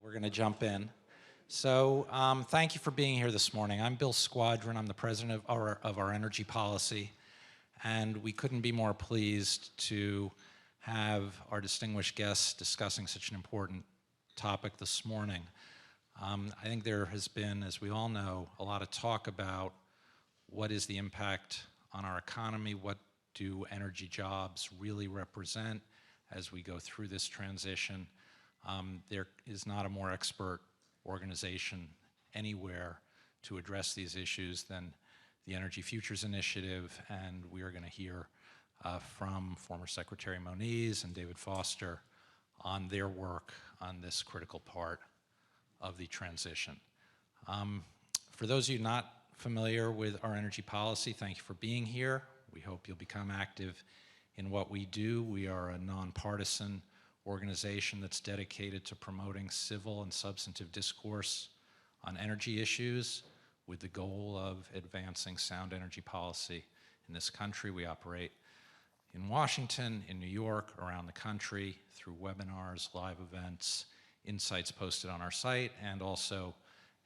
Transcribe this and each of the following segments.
We're going to jump in. So thank you for being here this morning. I'm Bill Squadron. I'm the president of our energy policy, and we couldn't be more pleased to have our distinguished guests discussing such an important topic this morning. I think there has been, as we all know, a lot of talk about what is the impact on our economy, what do energy jobs really represent as we go through this transition. There is not a more expert organization anywhere to address these issues than the Energy Futures Initiative, and we are going to hear from former Secretary Moniz and David Foster on their work on this critical part of the transition. For those of you not familiar with our energy policy, thank you for being here. We hope you'll become active in what we do. We are a nonpartisan organization that's dedicated to promoting civil and substantive discourse on energy issues with the goal of advancing sound energy policy in this country. We operate in Washington, in New York, around the country through webinars, live events, insights posted on our site, and also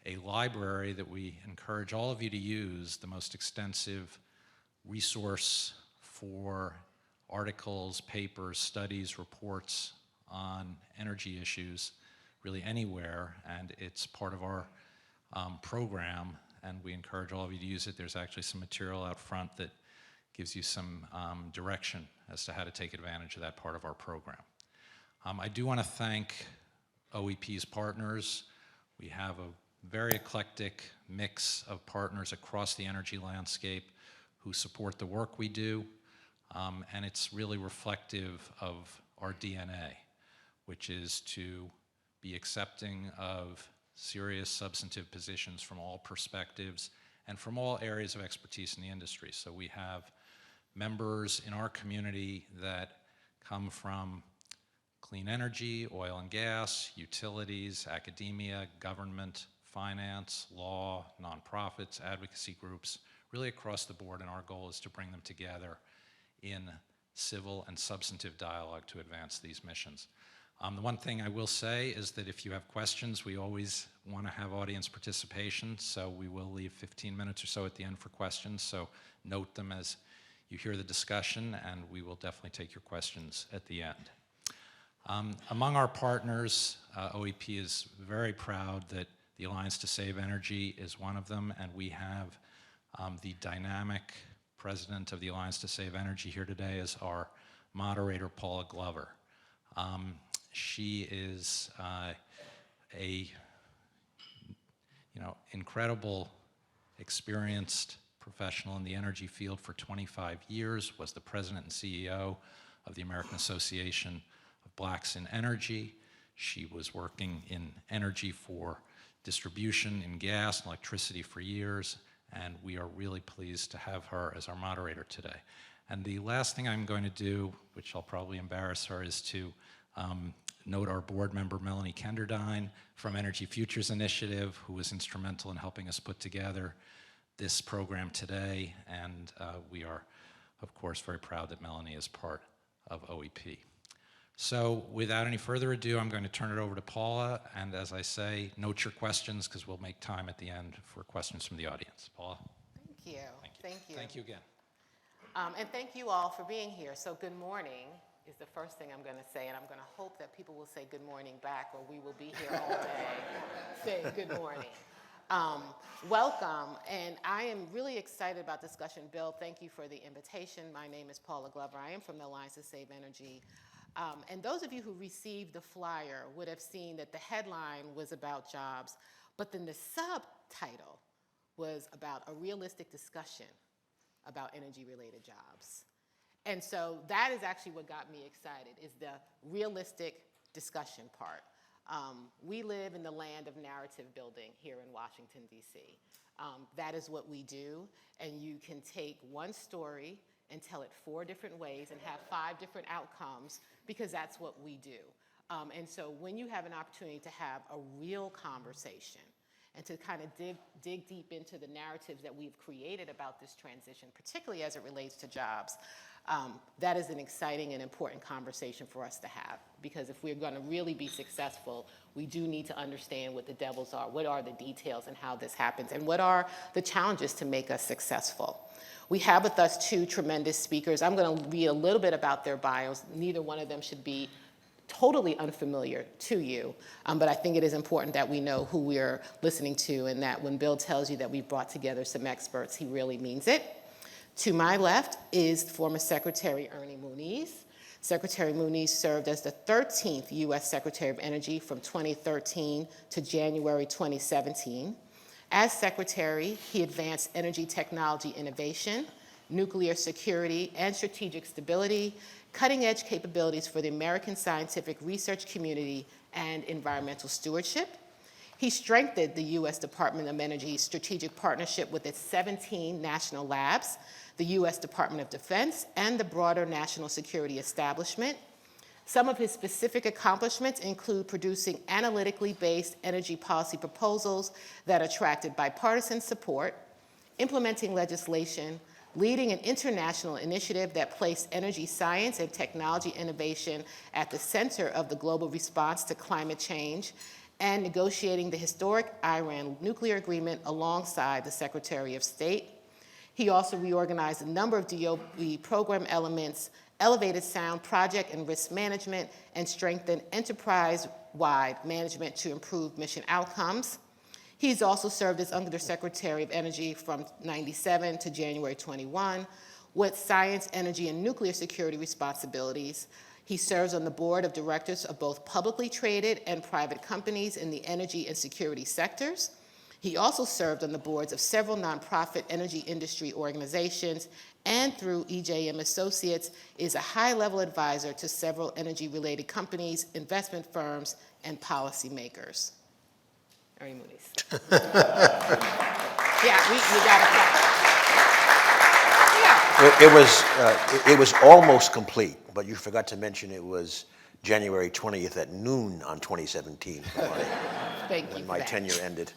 a library that we encourage all of you to use, the most extensive resource for articles, papers, studies, reports on energy issues really anywhere, and it's part of our program, and we encourage all of you to use it. There's actually some material out front that gives you some direction as to how to take advantage of that part of our program. I do want to thank OEP's partners. We have a very eclectic mix of partners across the energy landscape who support the work we do, and it's really reflective of our DNA, which is to be accepting of serious substantive positions from all perspectives and from all areas of expertise in the industry. So we have members in our community that come from clean energy, oil and gas, utilities, academia, government, finance, law, nonprofits, advocacy groups, really across the board, and our goal is to bring them together in civil and substantive dialogue to advance these missions. The one thing I will say is that if you have questions, we always want to have audience participation, so we will leave 15 minutes or so at the end for questions, so note them as you hear the discussion, and we will definitely take your questions at the end. Among our partners, OEP is very proud that the Alliance to Save Energy is one of them, and we have the dynamic president of the Alliance to Save Energy here today as our moderator, Paula Glover. She is incredible, experienced professional in the energy field for 25 years, was the president and CEO of the American Association of Blacks in Energy. She was working in energy for distribution in gas and electricity for years, and we are really pleased to have her as our moderator today. And the last thing I'm going to do, which I'll probably embarrass her, is to note our board member, Melanie Kenderdine from Energy Futures Initiative, who was instrumental in helping us put together this program today, and we are, of course, very proud that Melanie is part of OEP. So without any further ado, I'm going to turn it over to Paula, and as I say, note your questions because we'll make time at the end for questions from the audience. Paula? Thank you. Thank you. Thank you again. And thank you all for being here. So good morning is the first thing I'm going to say, and I'm going to hope that people will say good morning back, or we will be here all day saying good morning. Welcome, and I am really excited about discussion. Bill, thank you for the invitation. My name is Paula Glover. I am from the Alliance to Save Energy. And those of you who received the flyer would have seen that the headline was about jobs, but then the subtitle was about a realistic discussion about energy-related jobs. And so that is actually what got me excited, is the realistic discussion part. We live in the land of narrative building here in Washington, D.C. That is what we do, and you can take one story and tell it 4 different ways and have 5 different outcomes, because that's what we do. And so when you have an opportunity to have a real conversation and to kind of dig deep into the narratives that we've created about this transition, particularly as it relates to jobs, That is an exciting and important conversation for us to have, because if we're going to really be successful, we do need to understand what the devils are, what are the details and how this happens, and what are the challenges to make us successful. We have with us two tremendous speakers. I'm going to read a little bit about their bios. Neither one of them should be totally unfamiliar to you, but I think it is important that we know who we're listening to, and that when Bill tells you that we've brought together some experts, he really means it. To my left is former Secretary Ernie Moniz. Secretary Moniz served as the 13th U.S. Secretary of Energy from 2013 to January 2017. As Secretary, he advanced energy technology innovation, nuclear security and strategic stability, cutting-edge capabilities for the American scientific research community, and environmental stewardship. He strengthened the U.S. Department of Energy's strategic partnership with its 17 national labs, the U.S. Department of Defense, and the broader national security establishment. Some of his specific accomplishments include producing analytically based energy policy proposals that attracted bipartisan support, implementing legislation, leading an international initiative that placed energy science and technology innovation at the center of the global response to climate change, and negotiating the historic Iran nuclear agreement alongside the Secretary of State. He also reorganized a number of DOE program elements, elevated sound project and risk management, and strengthened enterprise-wide management to improve mission outcomes. He's also served as Undersecretary of Energy from '97 to January 21 with science, energy, and nuclear security responsibilities. He serves on the board of directors of both publicly traded and private companies in the energy and security sectors. He also served on the boards of several nonprofit energy industry organizations, and through EJM Associates is a high-level advisor to several energy-related companies, investment firms, and policymakers. Ernie Moniz. Yeah, you got to clap. Yeah. It was almost complete, but you forgot to mention it was January 20th at noon on 2017 when my tenure ended.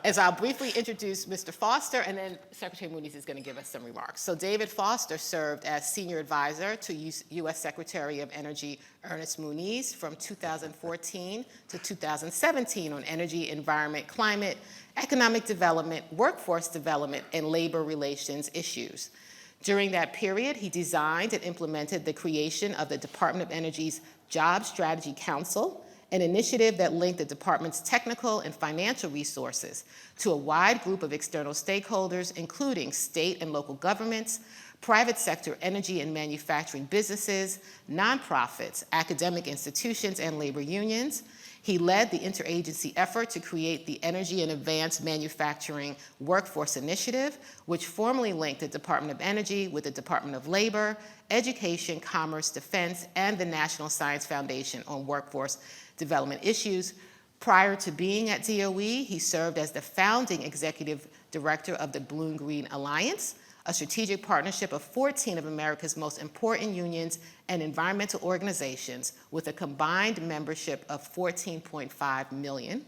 As I'll briefly introduce Mr. Foster, and then Secretary Moniz is going to give us some remarks. So David Foster served as Senior Advisor to U.S. Secretary of Energy Ernest Moniz from 2014 to 2017 on energy, environment, climate, economic development, workforce development, and labor relations issues. During that period, he designed and implemented the creation of the Department of Energy's Job Strategy Council, an initiative that linked the department's technical and financial resources to a wide group of external stakeholders, including state and local governments, private sector energy and manufacturing businesses, nonprofits, academic institutions, and labor unions. He led the interagency effort to create the Energy and Advanced Manufacturing Workforce Initiative, which formally linked the Department of Energy with the Department of Labor, Education, Commerce, Defense, and the National Science Foundation on workforce development issues. Prior to being at DOE, he served as the founding executive director of the Blue-Green Alliance, a strategic partnership of 14 of America's most important unions and environmental organizations with a combined membership of 14.5 million.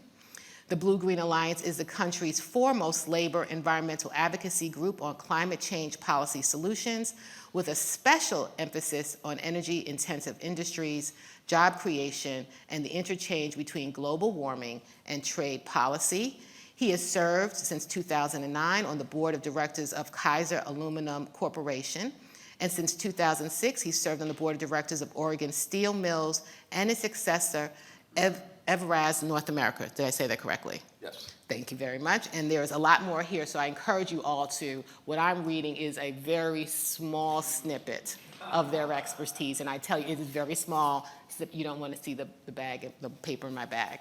The Blue-Green Alliance is the country's foremost labor environmental advocacy group on climate change policy solutions, with a special emphasis on energy-intensive industries, job creation, and the interchange between global warming and trade policy. He has served since 2009 on the board of directors of Kaiser Aluminum Corporation, and since 2006, he served on the board of directors of Oregon Steel Mills and its successor, Everaz North America. Did I say that correctly? Yes. Thank you very much. And there's a lot more here, so I encourage you all to, what I'm reading is a very small snippet of their expertise, and I tell you, it is very small, so you don't want to see the bag, the paper in my bag.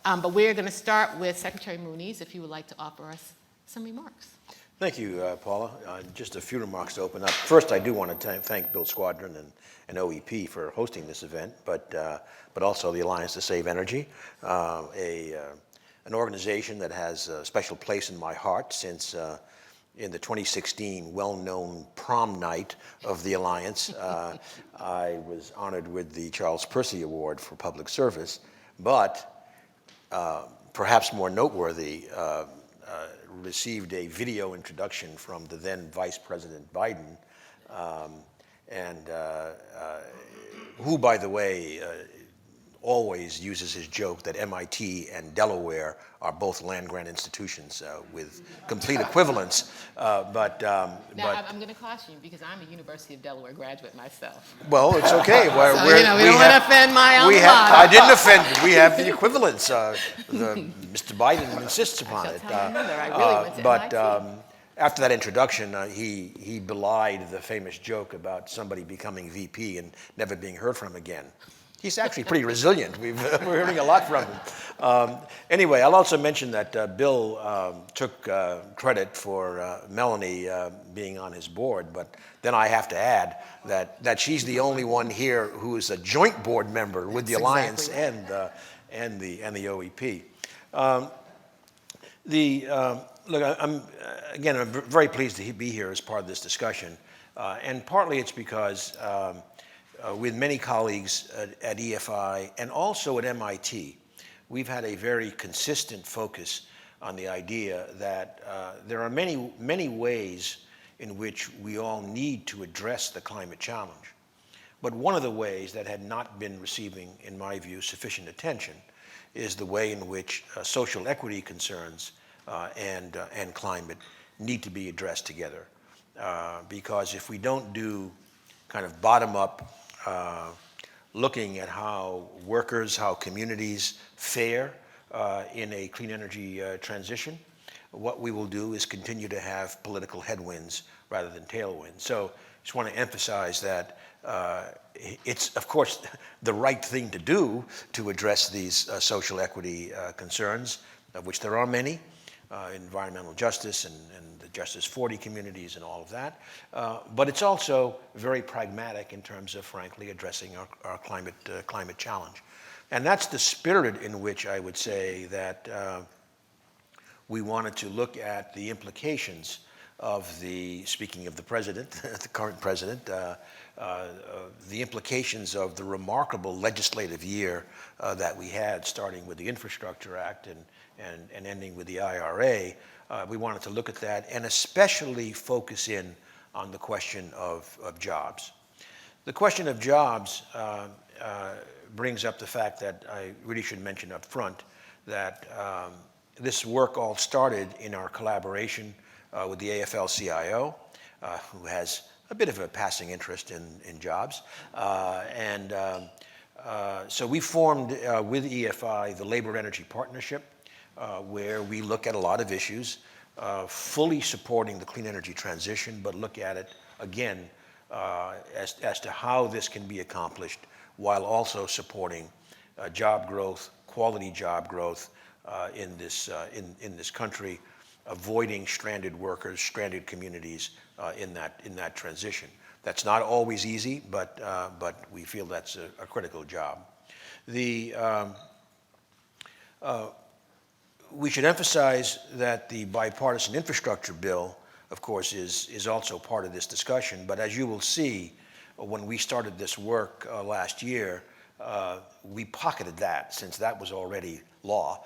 But we're going to start with Secretary Moniz, if you would like to offer us some remarks. Thank you, Paula. Just a few remarks to open up. First, I do want to thank Bill Squadron and OEP for hosting this event, but also the Alliance to Save Energy, an organization that has a special place in my heart since in the 2016 well-known prom night of the Alliance, I was honored with the Charles Percy Award for Public Service, but perhaps more noteworthy, received a video introduction from the then Vice President Biden and who, by the way, always uses his joke that MIT and Delaware are both land-grant institutions with complete equivalence. Now, I'm going to caution you because I'm a University of Delaware graduate myself. Well, it's okay. So, we don't want to offend my alma mater. I didn't offend you. We have the equivalence. Mr. Biden insists upon it. I really went to MIT. After that introduction, he belied the famous joke about somebody becoming VP and never being heard from again. He's actually pretty resilient. We're hearing a lot from him. Anyway, I'll also mention that Bill took credit for Melanie being on his board, but then I have to add that she's the only one here who is a joint board member with the Alliance and the OEP. Look, I'm very pleased to be here as part of this discussion, and partly it's because with many colleagues at EFI and also at MIT, we've had a very consistent focus on the idea that there are many ways in which we all need to address the climate challenge. But one of the ways that had not been receiving, in my view, sufficient attention is the way in which social equity concerns and climate need to be addressed together. Because if we don't do kind of bottom-up looking at how workers, how communities fare in a clean energy transition, what we will do is continue to have political headwinds rather than tailwinds. So I just want to emphasize that it's, of course, the right thing to do to address these social equity concerns, of which there are many, environmental justice and the Justice 40 communities and all of that. But it's also very pragmatic in terms of, frankly, addressing our climate challenge. And that's the spirit in which I would say that we wanted to look at the implications of speaking of the president, the current president, the implications of the remarkable legislative year that we had, starting with the Infrastructure Act and ending with the IRA. We wanted to look at that and especially focus in on the question of jobs. The question of jobs brings up the fact that I really should mention up front that this work all started in our collaboration with the AFL-CIO, who has a bit of a passing interest in jobs. So we formed with EFI the Labor Energy Partnership, where we look at a lot of issues, fully supporting the clean energy transition, but look at it again as to how this can be accomplished while also supporting job growth, quality job growth in this country, avoiding stranded workers, stranded communities in that transition. That's not always easy, but we feel that's a critical job. We should emphasize that the bipartisan infrastructure bill, of course, is also part of this discussion. But as you will see, when we started this work last year, we pocketed that since that was already law.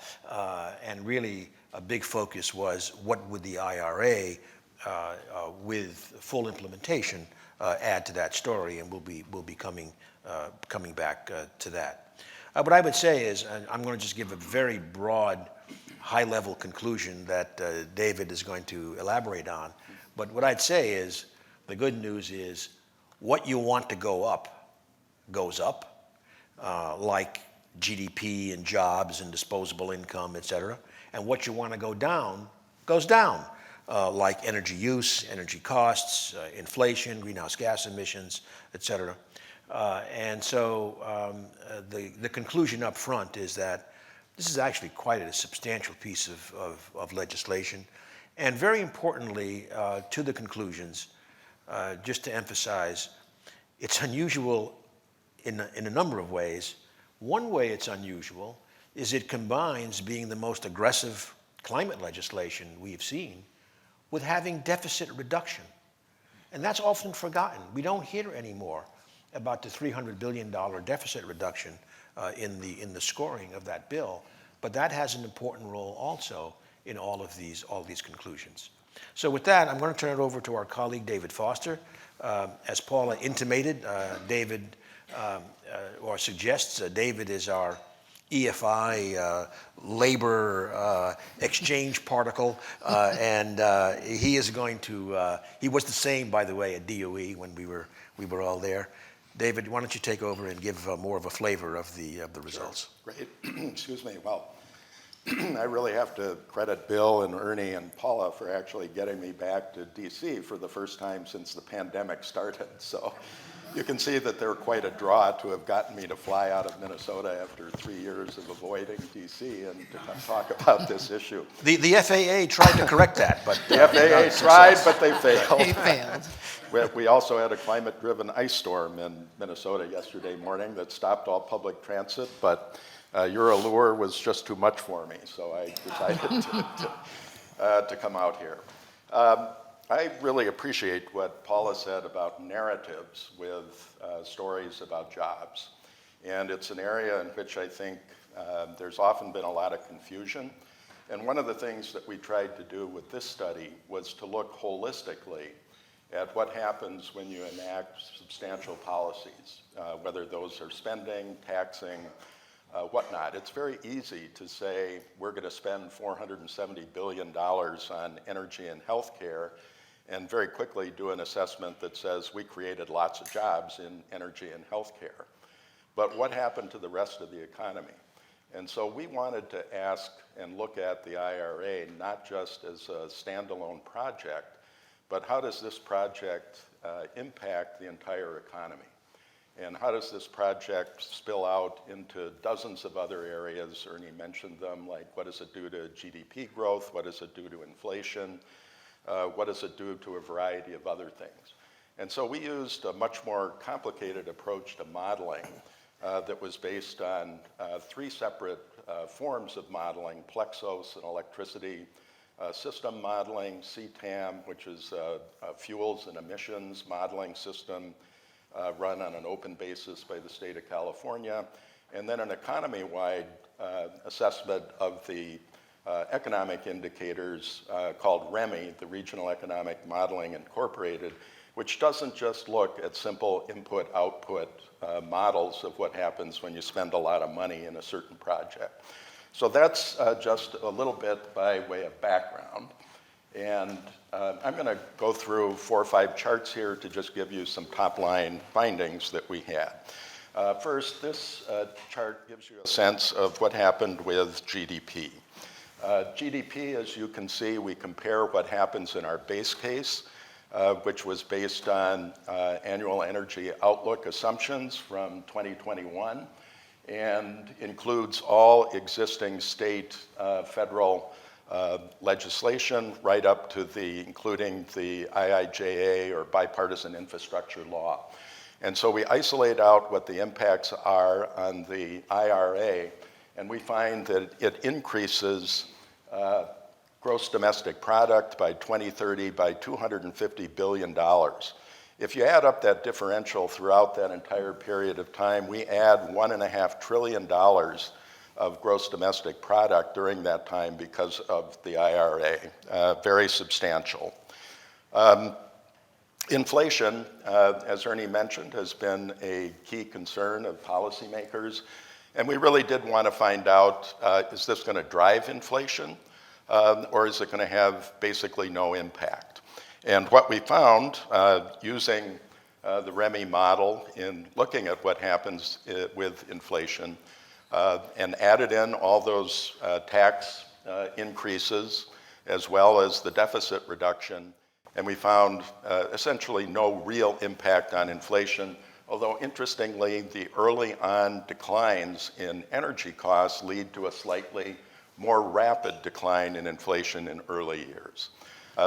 And really, a big focus was what would the IRA, with full implementation, add to that story, and we'll be coming back to that. What I would say is, and I'm going to just give a very broad, high-level conclusion that David is going to elaborate on. But what I'd say is, the good news is, what you want to go up goes up, like GDP and jobs and disposable income, et cetera. And what you want to go down goes down, like energy use, energy costs, inflation, greenhouse gas emissions, et cetera. And so the conclusion up front is that this is actually quite a substantial piece of legislation. And very importantly, to the conclusions, just to emphasize, it's unusual in a number of ways. One way it's unusual is it combines being the most aggressive climate legislation we've seen with having deficit reduction. And that's often forgotten. We don't hear anymore about the $300 billion deficit reduction in the scoring of that bill, but that has an important role also in all of these conclusions. So with that, I'm going to turn it over to our colleague, David Foster. As Paula intimated, or suggests, David is our EFI labor exchange particle, and he is going to, he was the same, by the way, at DOE when we were all there. David, why don't you take over and give more of a flavor of the results? Sure. Great. Excuse me. Well, I really have to credit Bill and Ernie and Paula for actually getting me back to DC for the first time since the pandemic started. So you can see that they're quite a draw to have gotten me to fly out of Minnesota after 3 years of avoiding DC and to come talk about this issue. The FAA tried to correct that, but the FAA tried, but they failed. They failed. We also had a climate-driven ice storm in Minnesota yesterday morning that stopped all public transit, but your allure was just too much for me, so I decided to come out here. I really appreciate what Paula said about narratives with stories about jobs. And it's an area in which I think there's often been a lot of confusion. And one of the things that we tried to do with this study was to look holistically at what happens when you enact substantial policies, whether those are spending, taxing, whatnot. It's very easy to say we're going to spend $470 billion on energy and healthcare and very quickly do an assessment that says we created lots of jobs in energy and healthcare. But what happened to the rest of the economy? And so we wanted to ask and look at the IRA not just as a standalone project, but how does this project impact the entire economy? And how does this project spill out into dozens of other areas? Ernie mentioned them, like what does it do to GDP growth? What does it do to inflation? What does it do to a variety of other things? And so we used a much more complicated approach to modeling that was based on 3 separate forms of modeling: Plexos, an electricity system modeling; CTAM, which is a fuels and emissions modeling system run on an open basis by the state of California; and then an economy-wide assessment of the economic indicators called REMI, the Regional Economic Modeling Incorporated, which doesn't just look at simple input-output models of what happens when you spend a lot of money in a certain project. So that's just a little bit by way of background. And I'm going to go through 4 or 5 charts here to just give you some top-line findings that we had. First, this chart gives you a sense of what happened with GDP. GDP, as you can see, we compare what happens in our base case, which was based on annual energy outlook assumptions from 2021 and includes all existing state, federal legislation right up to including the IIJA or bipartisan infrastructure law. And so we isolate out what the impacts are on the IRA, and we find that it increases gross domestic product by 2030 by $250 billion. If you add up that differential throughout that entire period of time, we add $1.5 trillion of gross domestic product during that time because of the IRA, very substantial. Inflation, as Ernie mentioned, has been a key concern of policymakers, and we really did want to find out, is this going to drive inflation, or is it going to have basically no impact? And what we found, using the REMI model in looking at what happens with inflation, and added in all those tax increases as well as the deficit reduction, and we found essentially no real impact on inflation, although interestingly, the early on declines in energy costs lead to a slightly more rapid decline in inflation in early years.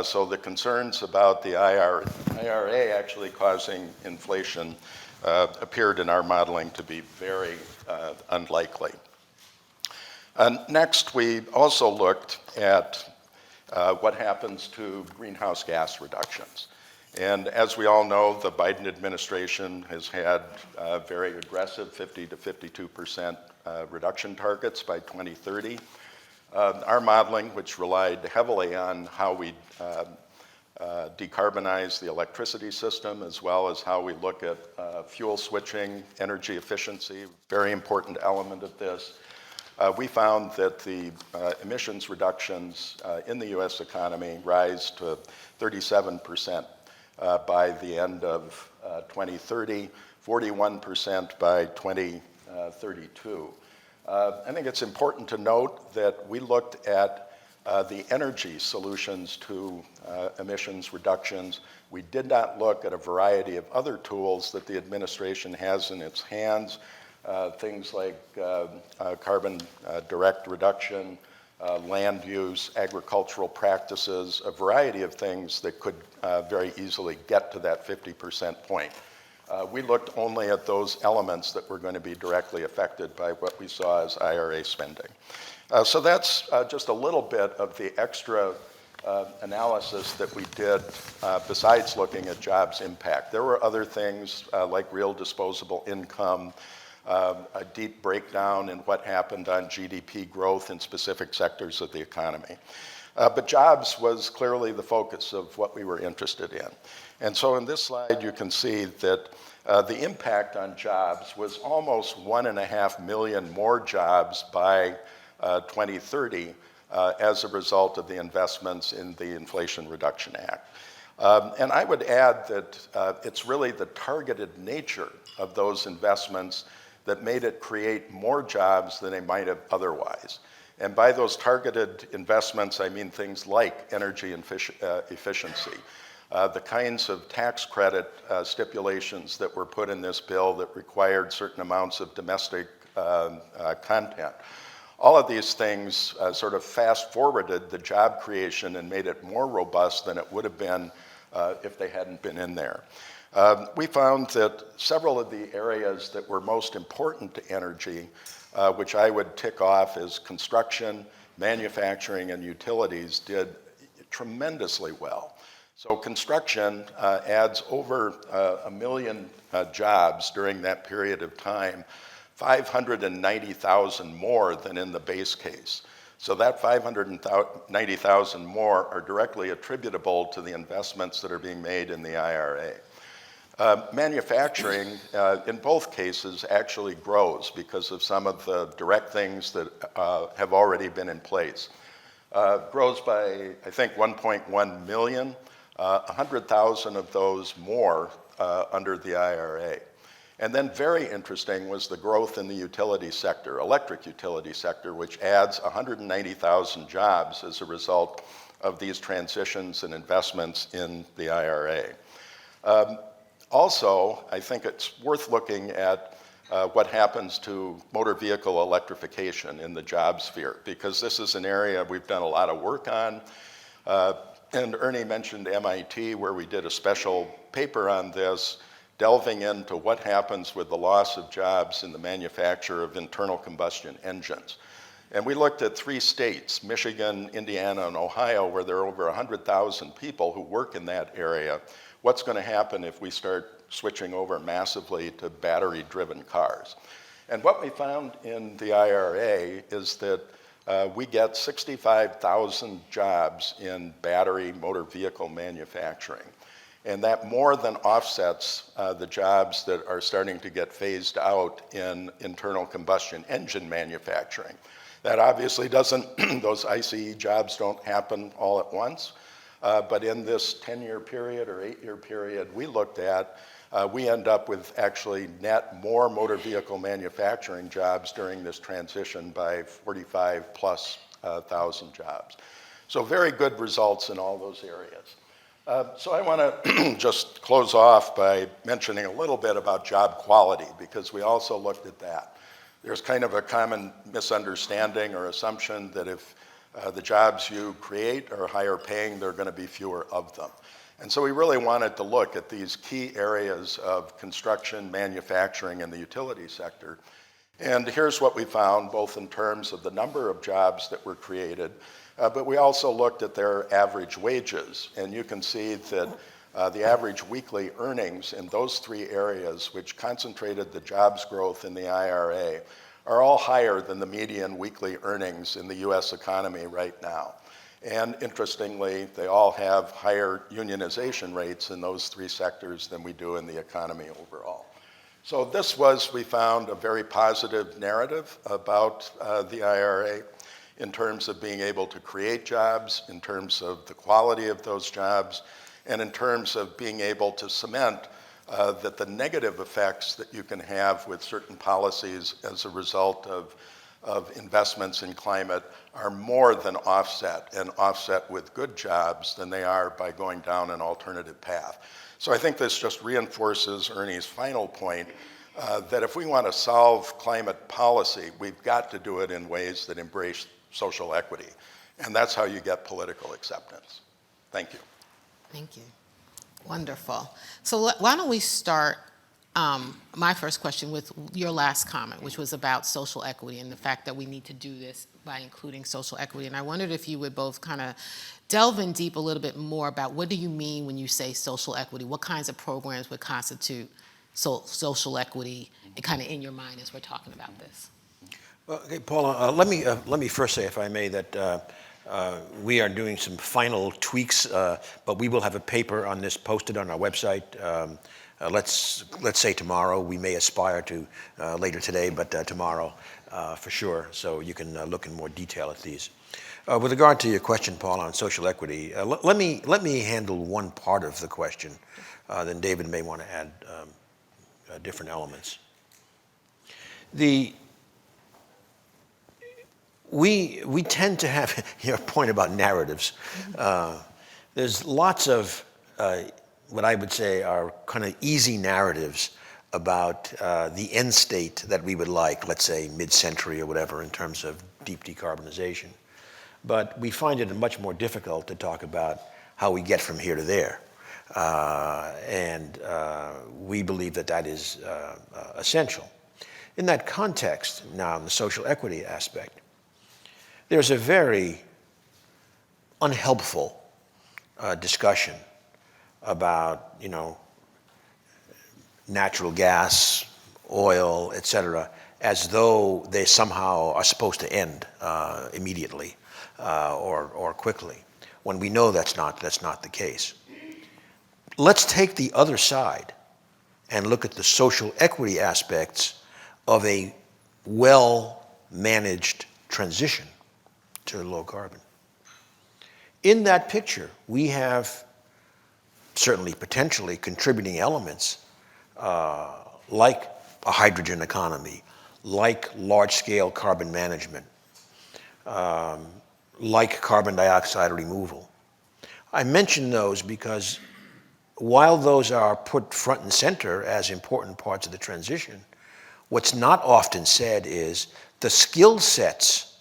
So the concerns about the IRA actually causing inflation appeared in our modeling to be very unlikely. Next, we also looked at what happens to greenhouse gas reductions. And as we all know, the Biden administration has had very aggressive 50 to 52% reduction targets by 2030. Our modeling, which relied heavily on how we decarbonize the electricity system, as well as how we look at fuel switching, energy efficiency, very important element of this. We found that the emissions reductions in the U.S. economy rise to 37% by the end of 2030, 41% by 2032. I think it's important to note that we looked at the energy solutions to emissions reductions. We did not look at a variety of other tools that the administration has in its hands, things like carbon direct reduction, land use, agricultural practices, a variety of things that could very easily get to that 50% point. We looked only at those elements that were going to be directly affected by what we saw as IRA spending. So that's just a little bit of the extra analysis that we did besides looking at jobs impact. There were other things like real disposable income, a deep breakdown in what happened on GDP growth in specific sectors of the economy. But jobs was clearly the focus of what we were interested in. And so in this slide, you can see that the impact on jobs was almost 1.5 million more jobs by 2030 as a result of the investments in the Inflation Reduction Act. And I would add that it's really the targeted nature of those investments that made it create more jobs than they might have otherwise. And by those targeted investments, I mean things like energy efficiency, the kinds of tax credit stipulations that were put in this bill that required certain amounts of domestic content. All of these things sort of fast-forwarded the job creation and made it more robust than it would have been if they hadn't been in there. We found that several of the areas that were most important to energy, which I would tick off as construction, manufacturing, and utilities, did tremendously well. So construction adds over 1 million jobs during that period of time, 590,000 more than in the base case. So that 590,000 more are directly attributable to the investments that are being made in the IRA. Manufacturing, in both cases, actually grows because of some of the direct things that have already been in place. Grows by, I think, 1.1 million, 100,000 of those more under the IRA. And then very interesting was the growth in the utility sector, electric utility sector, which adds 190,000 jobs as a result of these transitions and investments in the IRA. Also, I think it's worth looking at what happens to motor vehicle electrification in the job sphere, because this is an area we've done a lot of work on. And Ernie mentioned MIT, where we did a special paper on this, delving into what happens with the loss of jobs in the manufacture of internal combustion engines. And we looked at 3 states, Michigan, Indiana, and Ohio, where there are over 100,000 people who work in that area. What's going to happen if we start switching over massively to battery-driven cars? And what we found in the IRA is that we get 65,000 jobs in battery motor vehicle manufacturing. And that more than offsets the jobs that are starting to get phased out in internal combustion engine manufacturing. That obviously doesn't, those ICE jobs don't happen all at once. But in this 10-year period or 8-year period we looked at, we end up with actually net more motor vehicle manufacturing jobs during this transition by 45,000+ jobs. So very good results in all those areas. So I want to just close off by mentioning a little bit about job quality, because we also looked at that. There's kind of a common misunderstanding or assumption that if the jobs you create are higher paying, there are going to be fewer of them. And so we really wanted to look at these key areas of construction, manufacturing, and the utility sector. And here's what we found, both in terms of the number of jobs that were created, but we also looked at their average wages. And you can see that the average weekly earnings in those 3 areas, which concentrated the jobs growth in the IRA, are all higher than the median weekly earnings in the US economy right now. And interestingly, they all have higher unionization rates in those three sectors than we do in the economy overall. So this was, we found, a very positive narrative about the IRA in terms of being able to create jobs, in terms of the quality of those jobs, and in terms of being able to cement that the negative effects that you can have with certain policies as a result of investments in climate are more than offset, and offset with good jobs than they are by going down an alternative path. So I think this just reinforces Ernie's final point that if we want to solve climate policy, we've got to do it in ways that embrace social equity. And that's how you get political acceptance. Thank you. Thank you. Wonderful. So why don't we start my first question with your last comment, which was about social equity and the fact that we need to do this by including social equity. And I wondered if you would both kind of delve in deep a little bit more about what do you mean when you say social equity? What kinds of programs would constitute social equity kind of in your mind as we're talking about this? Well, okay, Paula, let me first say, if I may, that we are doing some final tweaks, but we will have a paper on this posted on our website. Let's say tomorrow. We may aspire to later today, but tomorrow for sure. So you can look in more detail at these. With regard to your question, Paul, on social equity, let me handle one part of the question. Then David may want to add different elements. We tend to have your point about narratives. There's lots of what I would say are kind of easy narratives about the end state that we would like, let's say mid-century or whatever, in terms of deep decarbonization. But we find it much more difficult to talk about how we get from here to there. And we believe that that is essential. In that context, now in the social equity aspect, there's a very unhelpful discussion about, natural gas, oil, et cetera, as though they somehow are supposed to end immediately or quickly, when we know that's not the case. Let's take the other side and look at the social equity aspects of a well-managed transition to low carbon. In that picture, we have certainly potentially contributing elements like a hydrogen economy, like large-scale carbon management, like carbon dioxide removal. I mention those because while those are put front and center as important parts of the transition, what's not often said is the skill sets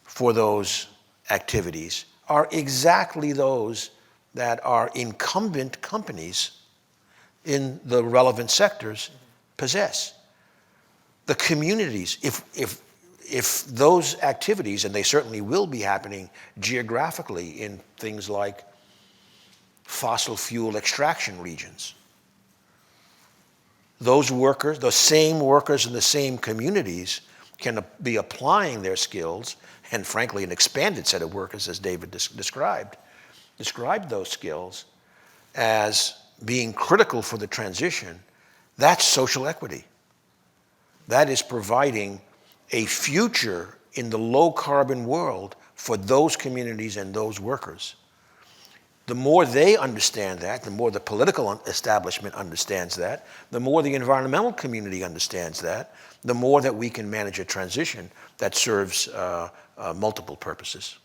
for those activities are exactly those that are incumbent companies in the relevant sectors possess. The communities, if those activities, and they certainly will be happening geographically in things like fossil fuel extraction regions, those workers, those same workers in the same communities can be applying their skills, and frankly an expanded set of workers, as David described those skills as being critical for the transition. That's social equity. That is providing a future in the low carbon world for those communities and those workers. The more they understand that, the more the political establishment understands that, the more the environmental community understands that, the more that we can manage a transition that serves multiple purposes.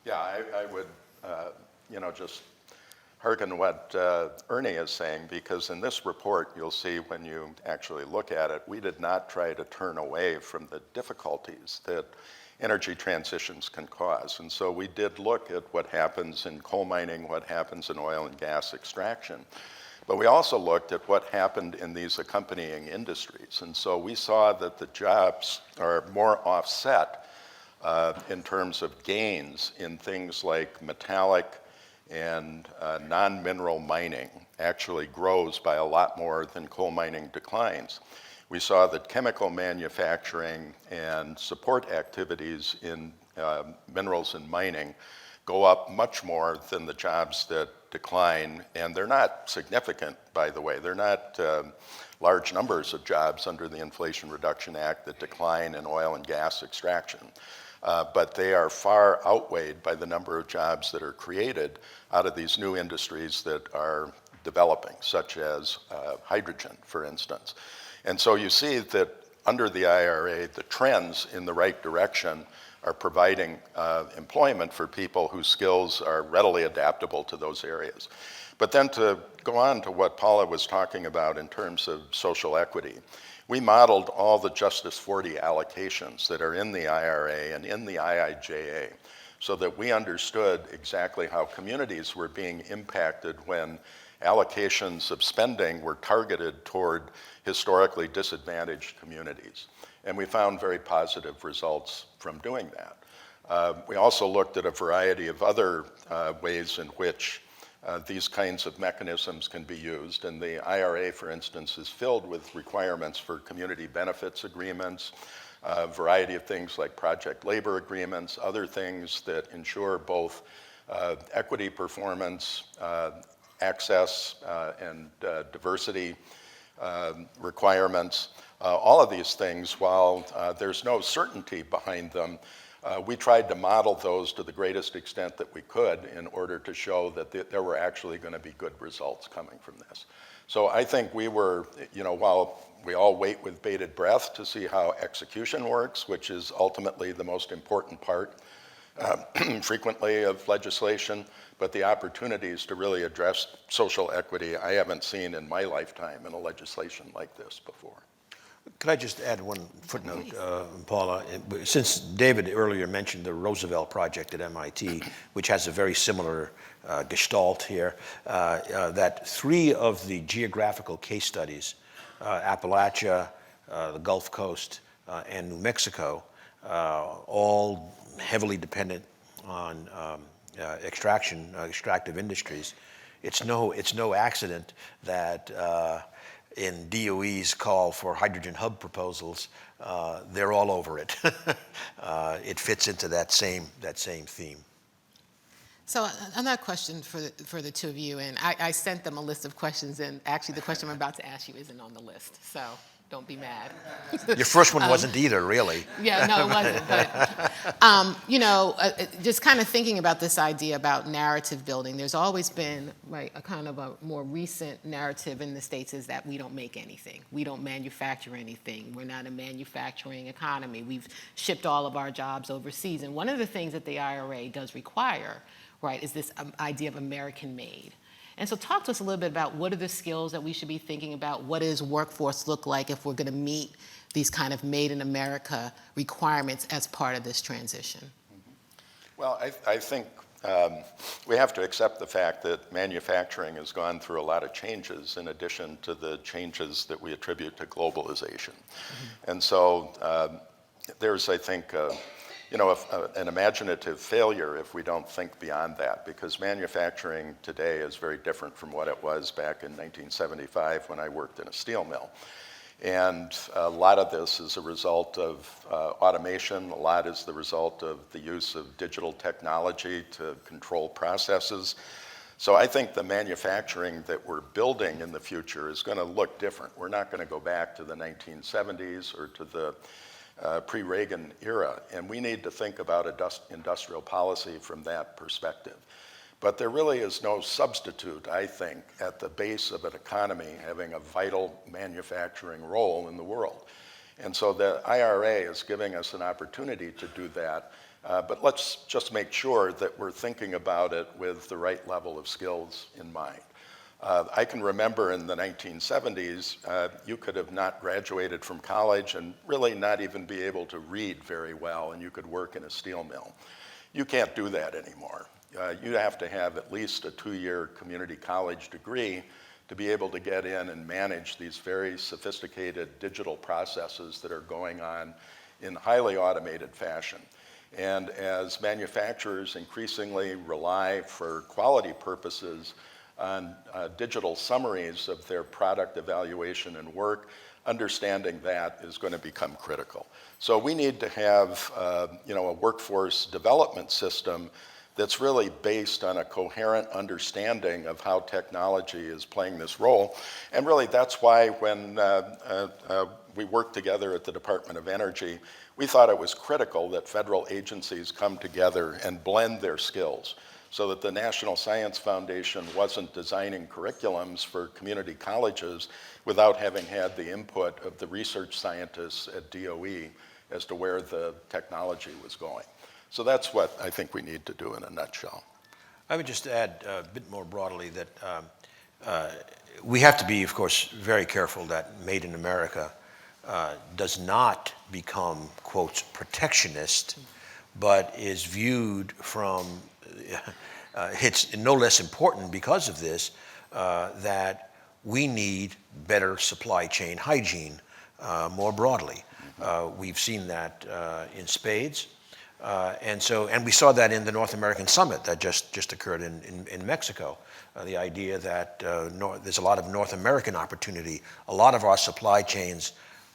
Yeah, I would just hearken what Ernie is saying, because in this report, you'll see when you actually look at it, we did not try to turn away from the difficulties that energy transitions can cause. And so we did look at what happens in coal mining, what happens in oil and gas extraction. But we also looked at what happened in these accompanying industries. And so we saw that the jobs are more offset in terms of gains in things like metallic and non-mineral mining actually grows by a lot more than coal mining declines. We saw that chemical manufacturing and support activities in minerals and mining go up much more than the jobs that decline, and they're not significant, by the way. They're not large numbers of jobs under the Inflation Reduction Act that decline in oil and gas extraction. But they are far outweighed by the number of jobs that are created out of these new industries that are developing, such as hydrogen, for instance. And so you see that under the IRA, the trends in the right direction are providing employment for people whose skills are readily adaptable to those areas. But then to go on to what Paula was talking about in terms of social equity, we modeled all the Justice 40 allocations that are in the IRA and in the IIJA so that we understood exactly how communities were being impacted when allocations of spending were targeted toward historically disadvantaged communities. And we found very positive results from doing that. We also looked at a variety of other ways in which these kinds of mechanisms can be used. And the IRA, for instance, is filled with requirements for community benefits agreements, a variety of things like project labor agreements, other things that ensure both equity performance, access, and diversity requirements. All of these things, while there's no certainty behind them, we tried to model those to the greatest extent that we could in order to show that there were actually going to be good results coming from this. So I think we were, while we all wait with bated breath to see how execution works, which is ultimately the most important part frequently of legislation, but the opportunities to really address social equity I haven't seen in my lifetime in a legislation like this before. Could I just add one footnote, Paula? Since David earlier mentioned the Roosevelt Project at MIT, which has a very similar gestalt here, that 3 of the geographical case studies, Appalachia, the Gulf Coast, and New Mexico, all heavily dependent on extractive industries. It's no accident that in DOE's call for hydrogen hub proposals, they're all over it. It fits into that same theme. So another question for the two of you, and I sent them a list of questions, and actually the question I'm about to ask you isn't on the list, so don't be mad. Your first one wasn't either, really. Yeah, no, it wasn't. But, just kind of thinking about this idea about narrative building, there's always been a kind of a more recent narrative in the States is that we don't make anything. We don't manufacture anything. We're not a manufacturing economy. We've shipped all of our jobs overseas. And one of the things that the IRA does require, is this idea of American made. And so talk to us a little bit about what are the skills that we should be thinking about? What does workforce look like if we're going to meet these kind of made in America requirements as part of this transition? Well, I think we have to accept the fact that manufacturing has gone through a lot of changes in addition to the changes that we attribute to globalization. Mm-hmm. And so there's, I think, an imaginative failure if we don't think beyond that, because manufacturing today is very different from what it was back in 1975 when I worked in a steel mill. And a lot of this is a result of automation. A lot is the result of the use of digital technology to control processes. So I think the manufacturing that we're building in the future is going to look different. We're not going to go back to the 1970s or to the pre-Reagan era, and we need to think about industrial policy from that perspective. But there really is no substitute, I think, at the base of an economy having a vital manufacturing role in the world. And so the IRA is giving us an opportunity to do that, but let's just make sure that we're thinking about it with the right level of skills in mind. I can remember in the 1970s, you could have not graduated from college and really not even be able to read very well, and you could work in a steel mill. You can't do that anymore. You have to have at least a 2-year community college degree to be able to get in and manage these very sophisticated digital processes that are going on in highly automated fashion. And as manufacturers increasingly rely for quality purposes on digital summaries of their product evaluation and work, understanding that is going to become critical. So we need to have a workforce development system that's really based on a coherent understanding of how technology is playing this role. And really that's why when we worked together at the Department of Energy, we thought it was critical that federal agencies come together and blend their skills so that the National Science Foundation wasn't designing curriculums for community colleges without having had the input of the research scientists at DOE as to where the technology was going. So that's what I think we need to do in a nutshell. I would just add a bit more broadly that we have to be, of course, very careful that Made in America does not become, quote, protectionist, but is viewed from, it's no less important because of this, that we need better supply chain hygiene more broadly. We've seen that in spades. And we saw that in the North American Summit that just occurred in Mexico. The idea that there's a lot of North American opportunity. A lot of our supply chains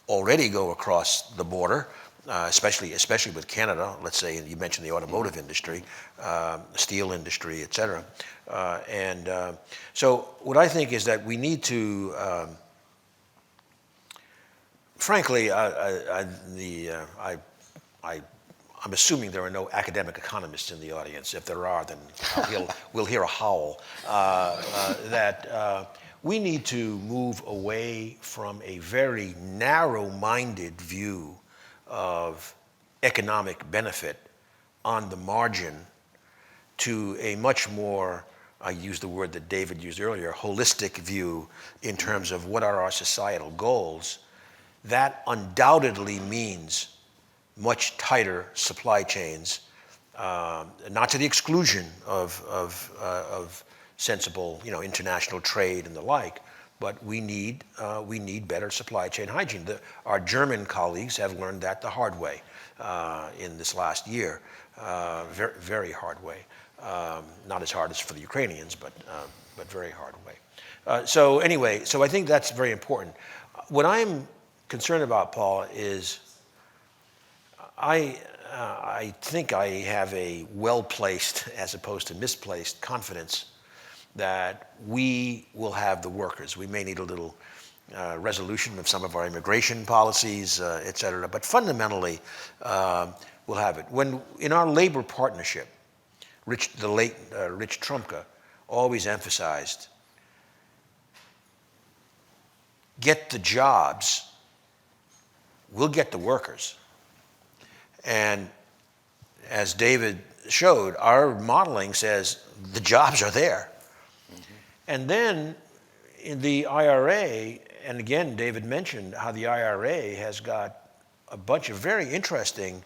already go across the border, especially with Canada. Let's say you mentioned the automotive industry, the steel industry, et cetera. So what I think is that we need to, frankly, I'm assuming there are no academic economists in the audience. If there are, then we'll hear a howl. That we need to move away from a very narrow-minded view of economic benefit on the margin to a much more, I use the word that David used earlier, holistic view in terms of what are our societal goals. That undoubtedly means much tighter supply chains, not to the exclusion of sensible, international trade and the like, but we need better supply chain hygiene. Our German colleagues have learned that the hard way in this last year, very, very hard way. Not as hard as for the Ukrainians, but very hard way. So anyway, so I think that's very important. What I'm concerned about, Paul, is I think I have a well-placed, as opposed to misplaced, confidence that we will have the workers. We may need a little resolution of some of our immigration policies, et cetera, but fundamentally we'll have it. When in our labor partnership, the late Rich Trumka always emphasized, get the jobs, we'll get the workers. And as David showed, our modeling says the jobs are there. Mm-hmm. And then in the IRA, and again, David mentioned how the IRA has got a bunch of very interesting,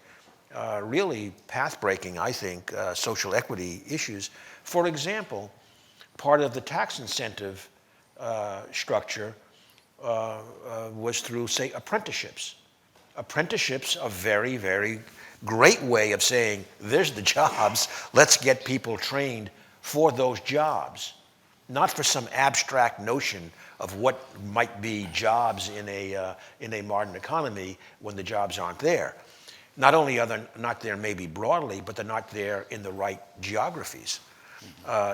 really path-breaking, I think, social equity issues. For example, part of the tax incentive structure was through, say, apprenticeships. Apprenticeships, a very, very great way of saying, there's the jobs, let's get people trained for those jobs, not for some abstract notion of what might be jobs in a modern economy when the jobs aren't there. Not only are they not there maybe broadly, but they're not there in the right geographies.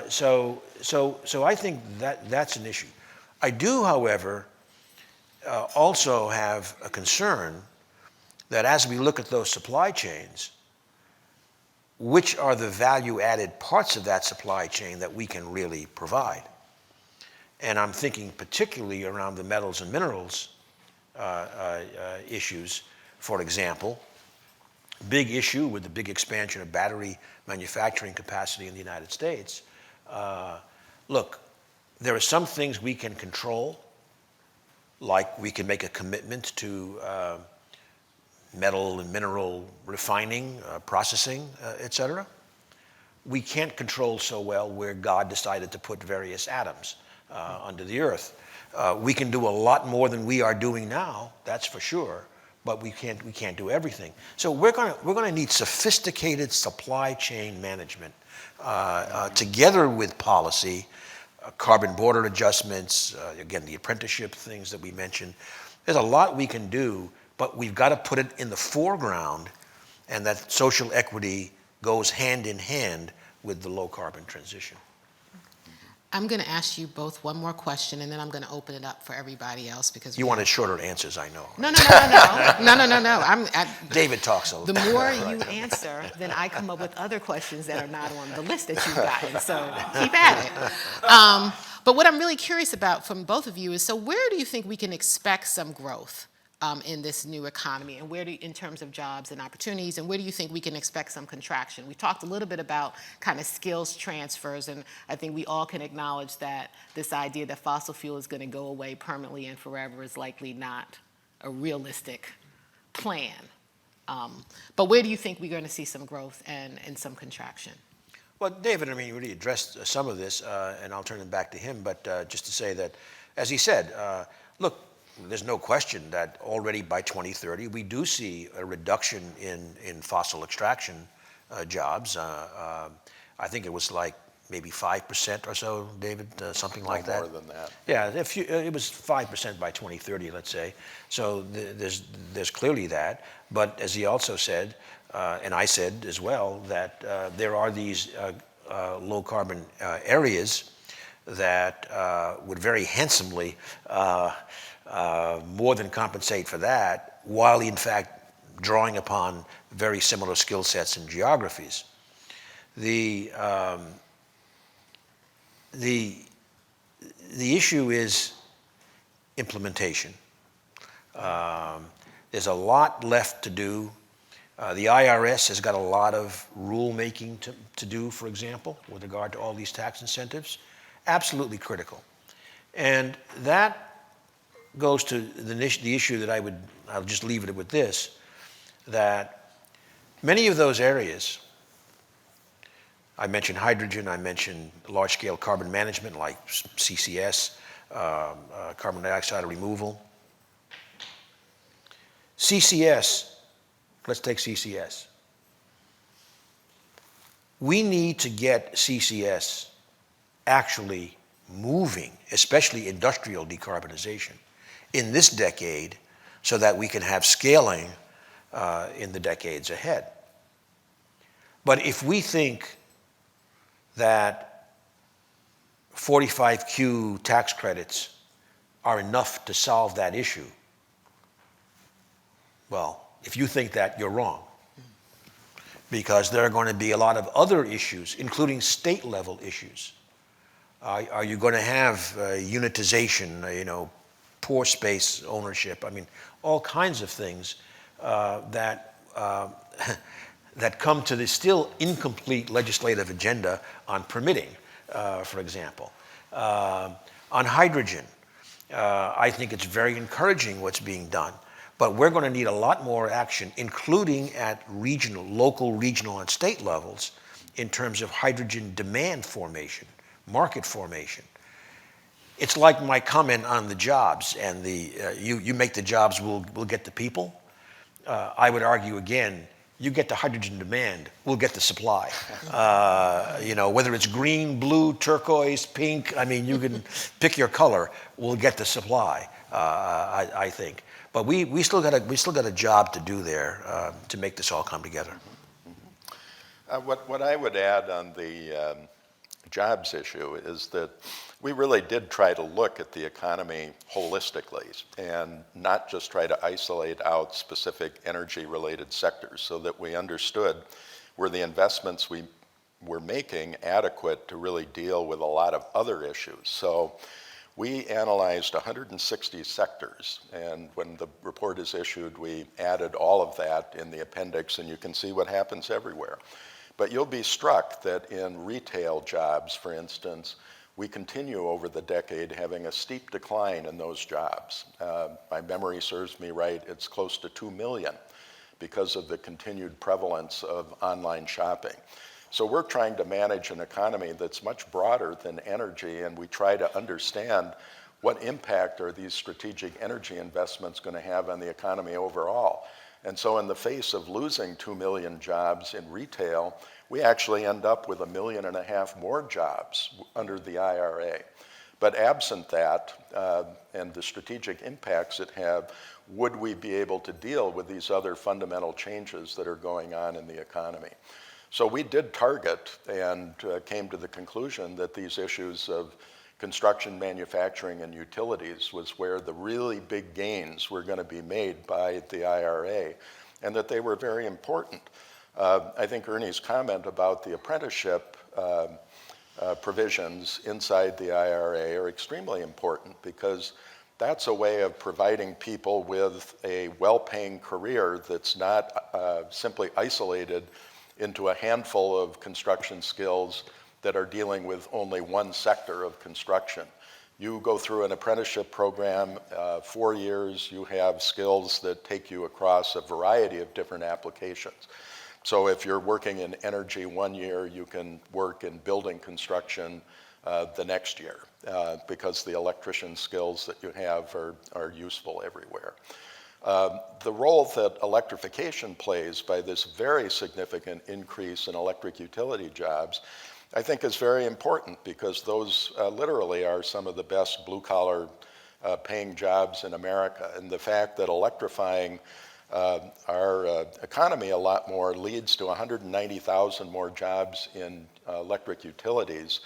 So I think that's an issue. I do, however, also have a concern that as we look at those supply chains, which are the value-added parts of that supply chain that we can really provide? And I'm thinking particularly around the metals and minerals issues, for example. Big issue with the big expansion of battery manufacturing capacity in the United States. Look, there are some things we can control, like we can make a commitment to metal and mineral refining, processing, et cetera. We can't control so well where God decided to put various atoms under the earth. We can do a lot more than we are doing now, that's for sure, but we can't do everything. So we're going to need sophisticated supply chain management together with policy, carbon border adjustments, again, the apprenticeship things that we mentioned, There's a lot we can do, but we've got to put it in the foreground, and that social equity goes hand in hand with the low carbon transition. I'm going to ask you both one more question, and then I'm going to open it up for everybody else because You wanted shorter answers, I know. No. David talks a lot. The more you answer, then I come up with other questions that are not on the list that you've gotten. So keep at it. But what I'm really curious about from both of you is, so where do you think we can expect some growth in this new economy, and where in terms of jobs and opportunities, and where do you think we can expect some contraction? We talked a little bit about kind of skills transfers, and I think we all can acknowledge that this idea that fossil fuel is going to go away permanently and forever is likely not a realistic plan. But where do you think we're going to see some growth and some contraction? Well, David, I mean, you really addressed some of this, and I'll turn it back to him, but just to say that, as he said, look, there's no question that already by 2030, we do see a reduction in fossil extraction jobs. I think it was like maybe 5% or so, David, something like that. More than that. Yeah, it was 5% by 2030, let's say. So there's clearly that. But as he also said, and I said as well, that there are these low carbon areas that would very handsomely more than compensate for that, while in fact drawing upon very similar skill sets and geographies. The issue is implementation. There's a lot left to do. The IRS has got a lot of rulemaking to do, for example, with regard to all these tax incentives. Absolutely critical. And that goes to the issue that I'll just leave it with this, that many of those areas, I mentioned hydrogen, I mentioned large-scale carbon management like CCS, carbon dioxide removal. CCS, let's take CCS. We need to get CCS actually moving, especially industrial decarbonization, in this decade so that we can have scaling in the decades ahead. But if we think that 45Q tax credits are enough to solve that issue, well, if you think that, you're wrong. Because there are going to be a lot of other issues, including state-level issues. Are you going to have unitization, poor space ownership? I mean, all kinds of things that come to the still incomplete legislative agenda on permitting, for example. On hydrogen, I think it's very encouraging what's being done. But we're going to need a lot more action, including at local, regional, and state levels in terms of hydrogen demand formation, market formation. It's like my comment on the jobs and you make the jobs, we'll get the people. I would argue again, you get the hydrogen demand, we'll get the supply. Whether it's green, blue, turquoise, pink, I mean, you can pick your color, we'll get the supply, I think. But we still got a job to do there to make this all come together. What I would add on the jobs issue is that we really did try to look at the economy holistically and not just try to isolate out specific energy-related sectors, so that we understood were the investments we were making adequate to really deal with a lot of other issues. So we analyzed 160 sectors, and when the report is issued, we added all of that in the appendix, and you can see what happens everywhere. But you'll be struck that in retail jobs, for instance, we continue over the decade having a steep decline in those jobs. My memory serves me right, it's close to 2 million because of the continued prevalence of online shopping. So we're trying to manage an economy that's much broader than energy, and we try to understand what impact are these strategic energy investments going to have on the economy overall. And so in the face of losing 2 million jobs in retail, we actually end up with 1.5 million more jobs under the IRA. But absent that and the strategic impacts it have, would we be able to deal with these other fundamental changes that are going on in the economy? So we did target and came to the conclusion that these issues of construction, manufacturing, and utilities was where the really big gains were going to be made by the IRA, and that they were very important. I think Ernie's comment about the apprenticeship provisions inside the IRA are extremely important, because that's a way of providing people with a well-paying career that's not simply isolated into a handful of construction skills that are dealing with only one sector of construction. You go through an apprenticeship program, 4 years, you have skills that take you across a variety of different applications. So if you're working in energy 1 year, you can work in building construction the next year, because the electrician skills that you have are useful everywhere. The role that electrification plays by this very significant increase in electric utility jobs, I think, is very important, because those literally are some of the best blue-collar paying jobs in America. And the fact that electrifying our economy a lot more leads to 190,000 more jobs in electric utilities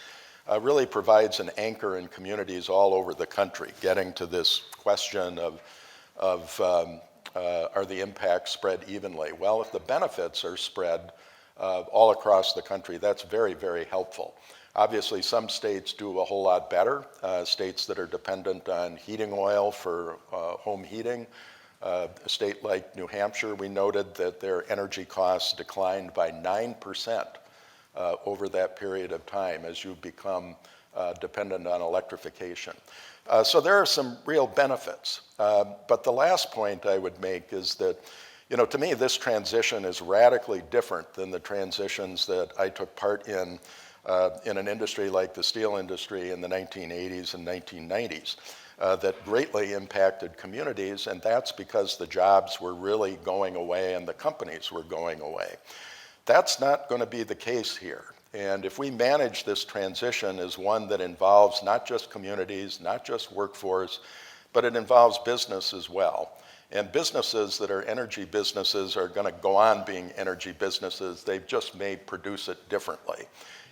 really provides an anchor in communities all over the country, getting to this question of are the impacts spread evenly? Well, if the benefits are spread all across the country, that's very, very helpful. Obviously, some states do a whole lot better. States that are dependent on heating oil for home heating. A state like New Hampshire, we noted that their energy costs declined by 9% over that period of time as you become dependent on electrification. So there are some real benefits. But the last point I would make is that, to me, this transition is radically different than the transitions that I took part in an industry like the steel industry in the 1980s and 1990s. That greatly impacted communities, and that's because the jobs were really going away and the companies were going away. That's not going to be the case here. And if we manage this transition as one that involves not just communities, not just workforce, but it involves business as well. And businesses that are energy businesses are going to go on being energy businesses. They just may produce it differently,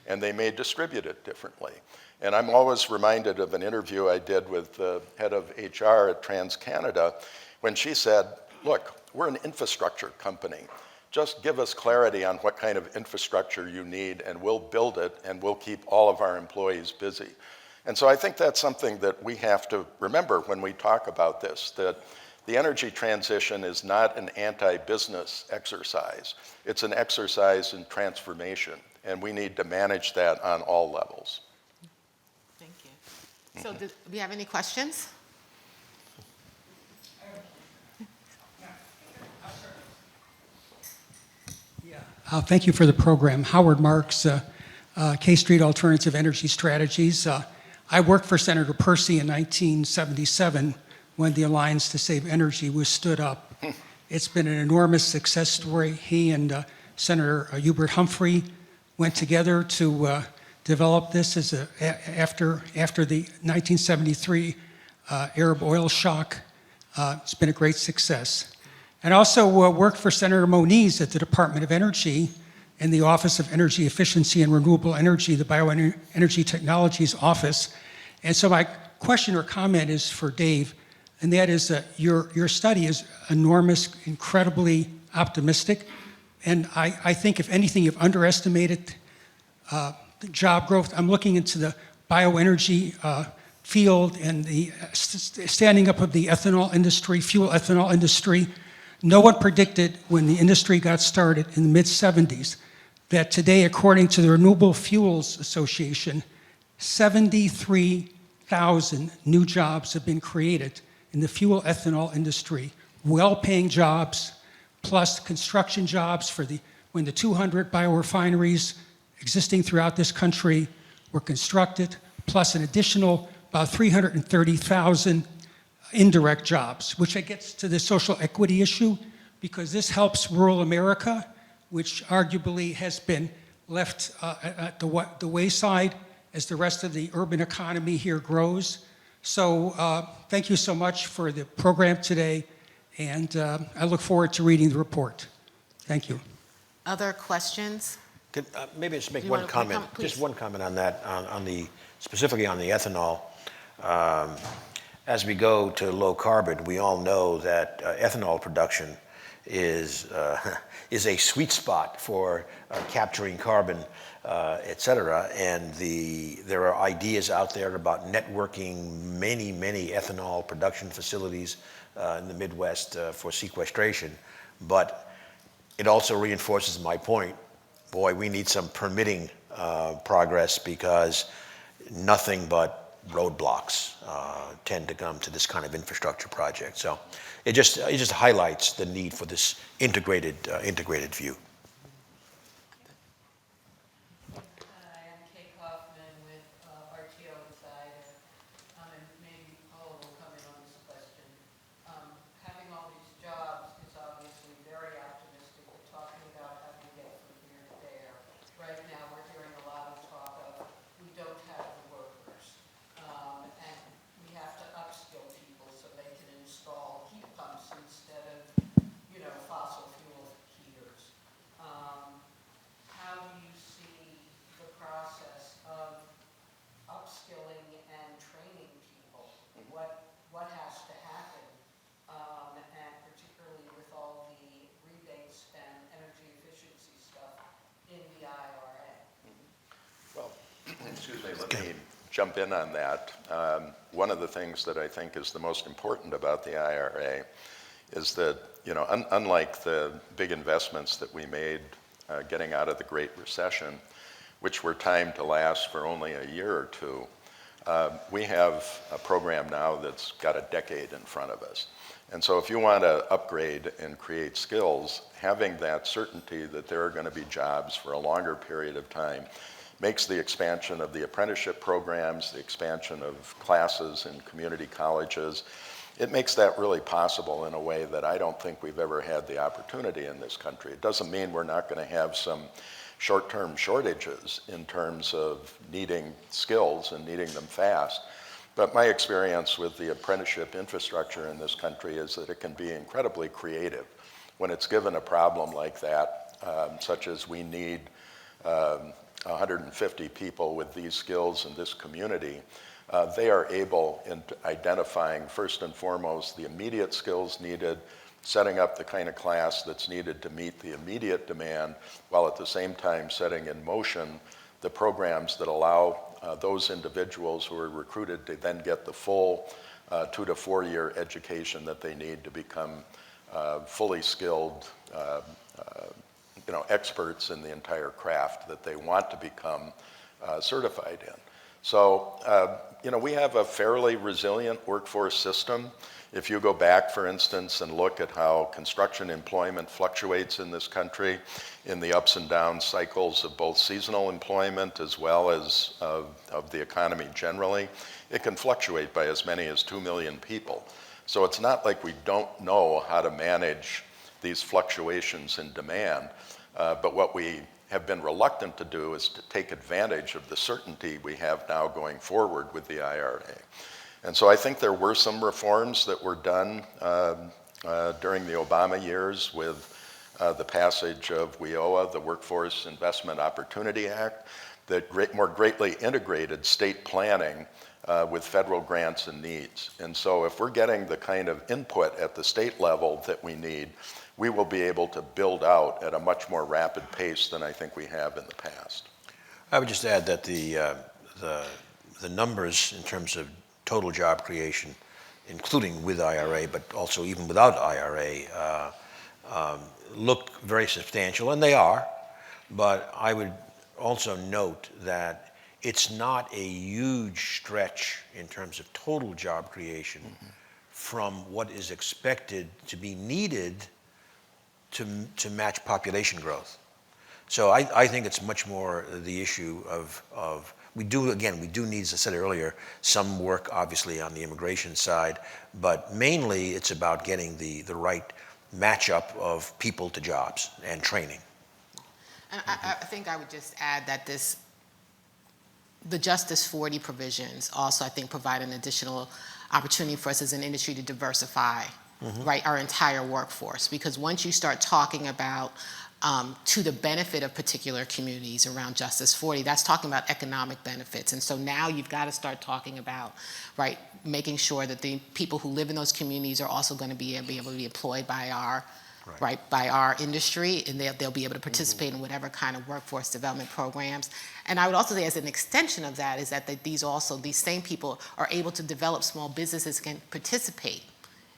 and they may distribute it differently. And I'm always reminded of an interview I did with the head of HR at TransCanada when she said, look, we're an infrastructure company. Just give us clarity on what kind of infrastructure you need, and we'll build it, and we'll keep all of our employees busy. And so I think that's something that we have to remember when we talk about this, that the energy transition is not an anti-business exercise. It's an exercise in transformation, and we need to manage that on all levels. Thank you. So do we have any questions? Thank you for the program. Howard Marks, K Street Alternative Energy Strategies. I worked for Senator Percy in 1977 when the Alliance to Save Energy was stood up. It's been an enormous success story. He and Senator Hubert Humphrey went together to develop this as after the 1973 Arab oil shock. It's been a great success. And also worked for Senator Moniz at the Department of Energy in the Office of Energy Efficiency and Renewable Energy, the Bioenergy Technologies Office. And so my question or comment is for Dave, and that is your study is enormous, incredibly optimistic, and I think if anything you've underestimated the job growth. I'm looking into the bioenergy field and the standing up of the ethanol industry, fuel ethanol industry. No one predicted when the industry got started in the mid-'70s that today, according to the Renewable Fuels Association, 73,000 new jobs have been created in the fuel ethanol industry, well-paying jobs, plus construction jobs when the 200 biorefineries existing throughout this country were constructed, plus an additional about 330,000 indirect jobs, which gets to the social equity issue, because this helps rural America, which arguably has been left at the wayside, as the rest of the urban economy here grows. So thank you so much for the program today, and I look forward to reading the report. Thank you. Other questions? Could, maybe just make You one wanna comment, comment? Please. just one comment on that, specifically on the ethanol. As we go to low carbon, we all know that ethanol production is a sweet spot for capturing carbon, et cetera. And there are ideas out there about networking many ethanol production facilities in the Midwest for sequestration. But it also reinforces my point. Boy, we need some permitting progress, because nothing but roadblocks tend to come to this kind of infrastructure project. So it just highlights the need for this integrated view. Hi, I'm Kate Kaufman with RTO Insider, and maybe Paula will come in on this question. Having all these jobs is obviously very optimistic. We're talking about how we get from here to there. Right now, we're hearing a lot of talk of we don't have the workers, and we have to upskill people so they can install heat pumps instead of, fossil fuel heaters. How do you see the process of upskilling and training people? What has to happen, and particularly with all the rebates and energy efficiency stuff in the IRA? Well, excuse me, let me jump in on that. One of the things that I think is the most important about the IRA is that, unlike the big investments that we made getting out of the Great Recession, which were timed to last for only a year or two, we have a program now that's got a decade in front of us. And so if you want to upgrade and create skills, having that certainty that there are going to be jobs for a longer period of time makes the expansion of the apprenticeship programs, the expansion of classes in community colleges, it makes that really possible in a way that I don't think we've ever had the opportunity in this country. It doesn't mean we're not going to have some short-term shortages in terms of needing skills and needing them fast. But my experience with the apprenticeship infrastructure in this country is that it can be incredibly creative. When it's given a problem like that, such as we need 150 people with these skills in this community, they are able in identifying first and foremost the immediate skills needed, setting up the kind of class that's needed to meet the immediate demand, while at the same time setting in motion the programs that allow those individuals who are recruited to then get the full 2 to 4 year education that they need to become fully skilled experts in the entire craft that they want to become certified in. So, we have a fairly resilient workforce system. If you go back, for instance, and look at how construction employment fluctuates in this country in the ups and down cycles of both seasonal employment as well as of the economy generally, it can fluctuate by as many as 2 million people. So it's not like we don't know how to manage these fluctuations in demand, but what we have been reluctant to do is to take advantage of the certainty we have now going forward with the IRA. And so I think there were some reforms that were done during the Obama years with the passage of WIOA, the Workforce Investment Opportunity Act, that more greatly integrated state planning with federal grants and needs. And so if we're getting the kind of input at the state level that we need, we will be able to build out at a much more rapid pace than I think we have in the past. I would just add that the numbers in terms of total job creation, including with IRA, but also even without IRA, look very substantial, and they are. But I would also note that it's not a huge stretch in terms of total job creation from what is expected to be needed to match population growth. So I think it's much more the issue of we do need, as I said earlier, some work obviously on the immigration side, but mainly it's about getting the right matchup of people to jobs and training. And I think I would just add that this the Justice 40 provisions also, I think, provide an additional opportunity for us as an industry to diversify, right, our entire workforce. Because once you start talking about to the benefit of particular communities around Justice 40, that's talking about economic benefits. And so now you've got to start talking about, right, making sure that the people who live in those communities are also going to be able to be employed by our right, by our industry, and they'll be able to participate in whatever kind of workforce development programs. And I would also say, as an extension of that, is that these same people are able to develop small businesses, can participate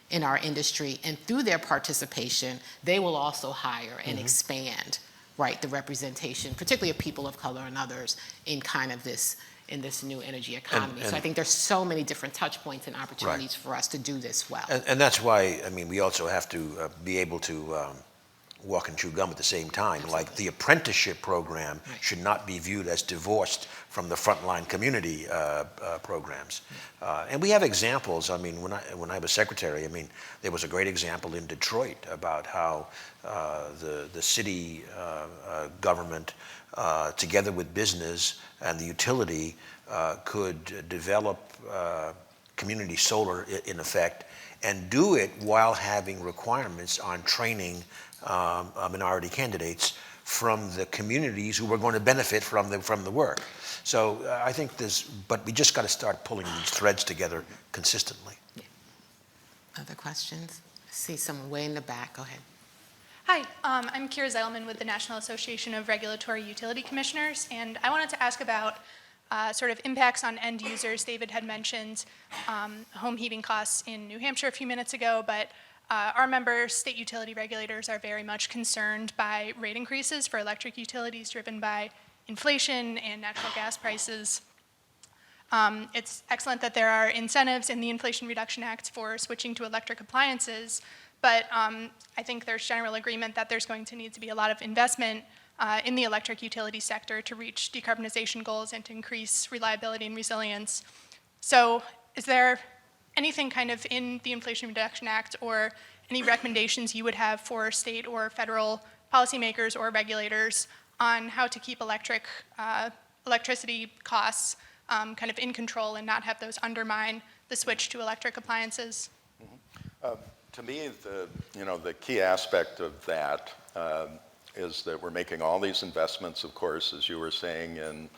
in our industry, and through their participation, they will also hire and expand, right, the representation, particularly of people of color and others, in kind of this new energy economy. So I think there's so many different touch points and opportunities for us to do this well. And that's why, I mean, we also have to be able to walk and chew gum at the same time. Absolutely. Like the apprenticeship program should not be viewed as divorced from the frontline community programs. And we have examples. I mean, when I was secretary, I mean, there was a great example in Detroit about how the city government, together with business and the utility, could develop community solar, in effect, and do it while having requirements on training minority candidates from the communities who were going to benefit from the work. So I think but we just got to start pulling these threads together consistently. Yeah. Other questions? I see someone way in the back. Go ahead. Hi, I'm Kira Zeilman with the National Association of Regulatory Utility Commissioners, and I wanted to ask about sort of impacts on end users. David had mentioned home heating costs in New Hampshire a few minutes ago, but our member state utility regulators are very much concerned by rate increases for electric utilities driven by inflation and natural gas prices. It's excellent that there are incentives in the Inflation Reduction Act for switching to electric appliances, but I think there's general agreement that there's going to need to be a lot of investment in the electric utility sector to reach decarbonization goals and to increase reliability and resilience. So is there anything kind of in the Inflation Reduction Act or any recommendations you would have for state or federal policymakers or regulators on how to keep electricity costs kind of in control and not have those undermine the switch to electric appliances? To me, the key aspect of that is that we're making all these investments, of course, as you were saying, in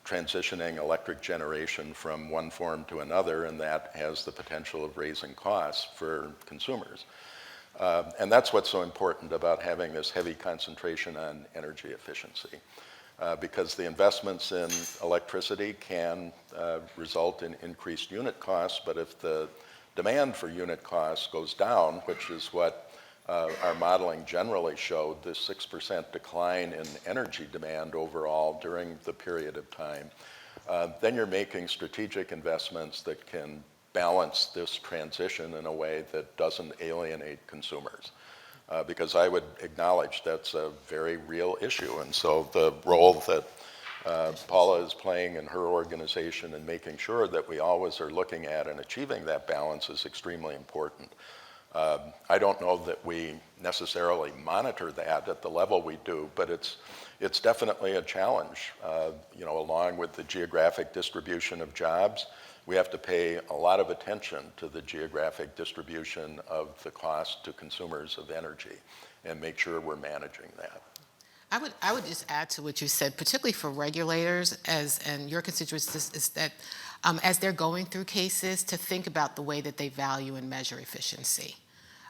transitioning electric generation from one form to another, and that has the potential of raising costs for consumers. And that's what's so important about having this heavy concentration on energy efficiency, because the investments in electricity can result in increased unit costs, but if the demand for unit costs goes down, which is what our modeling generally showed, this 6% decline in energy demand overall during the period of time, then you're making strategic investments that can balance this transition in a way that doesn't alienate consumers. Because I would acknowledge that's a very real issue. And so the role that Paula is playing in her organization and making sure that we always are looking at and achieving that balance is extremely important. I don't know that we necessarily monitor that at the level we do, but it's definitely a challenge. Along with the geographic distribution of jobs, we have to pay a lot of attention to the geographic distribution of the cost to consumers of energy and make sure we're managing that. I would just add to what you said, particularly for regulators and your constituents, is that as they're going through cases, to think about the way that they value and measure efficiency.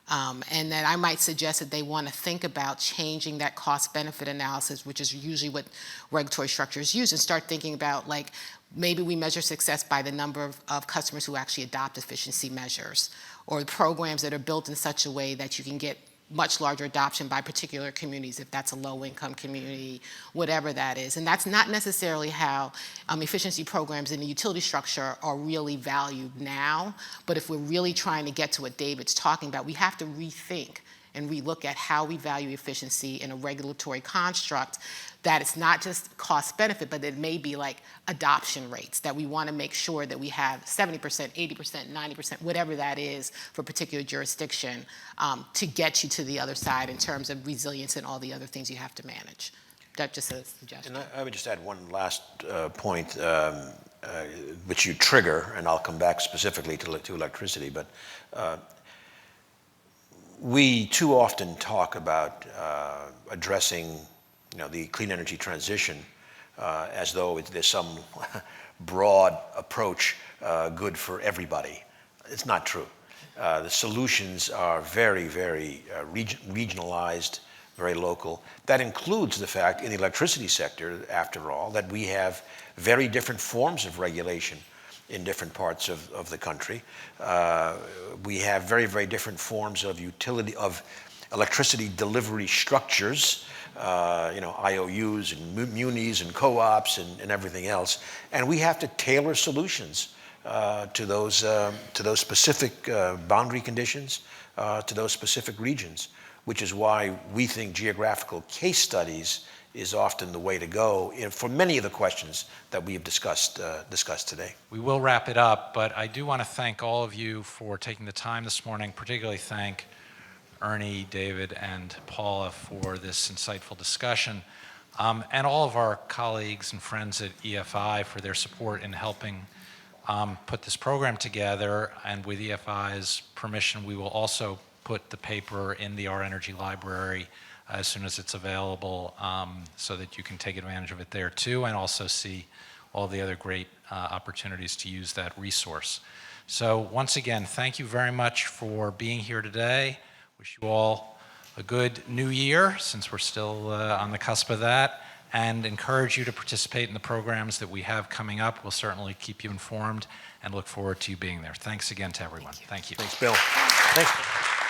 And that I might suggest that they want to think about changing that cost-benefit analysis, which is usually what regulatory structures use, and start thinking about, like, maybe we measure success by the number of customers who actually adopt efficiency measures, or programs that are built in such a way that you can get much larger adoption by particular communities, if that's a low-income community, whatever that is. And that's not necessarily how efficiency programs in the utility structure are really valued now. But if we're really trying to get to what David's talking about, we have to rethink and relook at how we value efficiency in a regulatory construct, that it's not just cost benefit, but it may be like adoption rates, that we want to make sure that we have 70%, 80%, 90%, whatever that is for a particular jurisdiction, to get you to the other side in terms of resilience and all the other things you have to manage. That's just a suggestion. And I would just add one last point, which you trigger, and I'll come back specifically to electricity, but we too often talk about addressing the clean energy transition as though there's some broad approach good for everybody. It's not true. The solutions are very, very regionalized, very local. That includes the fact in the electricity sector, after all, that we have very different forms of regulation in different parts of the country. We have very, very different forms of electricity delivery structures, IOUs and munis and co-ops and everything else. And we have to tailor solutions to those specific boundary conditions, to those specific regions, which is why we think geographical case studies is often the way to go for many of the questions that we have discussed today. We will wrap it up, but I do want to thank all of you for taking the time this morning, particularly thank Ernie, David, and Paula for this insightful discussion, and all of our colleagues and friends at EFI for their support in helping put this program together. And with EFI's permission, we will also put the paper in the Our Energy library as soon as it's available, so that you can take advantage of it there too, and also see all the other great opportunities to use that resource. So once again, thank you very much for being here today. Wish you all a good new year, since we're still on the cusp of that, and encourage you to participate in the programs that we have coming up. We'll certainly keep you informed and look forward to you being there. Thanks again to everyone. Thank you. Thanks, Bill. Thanks.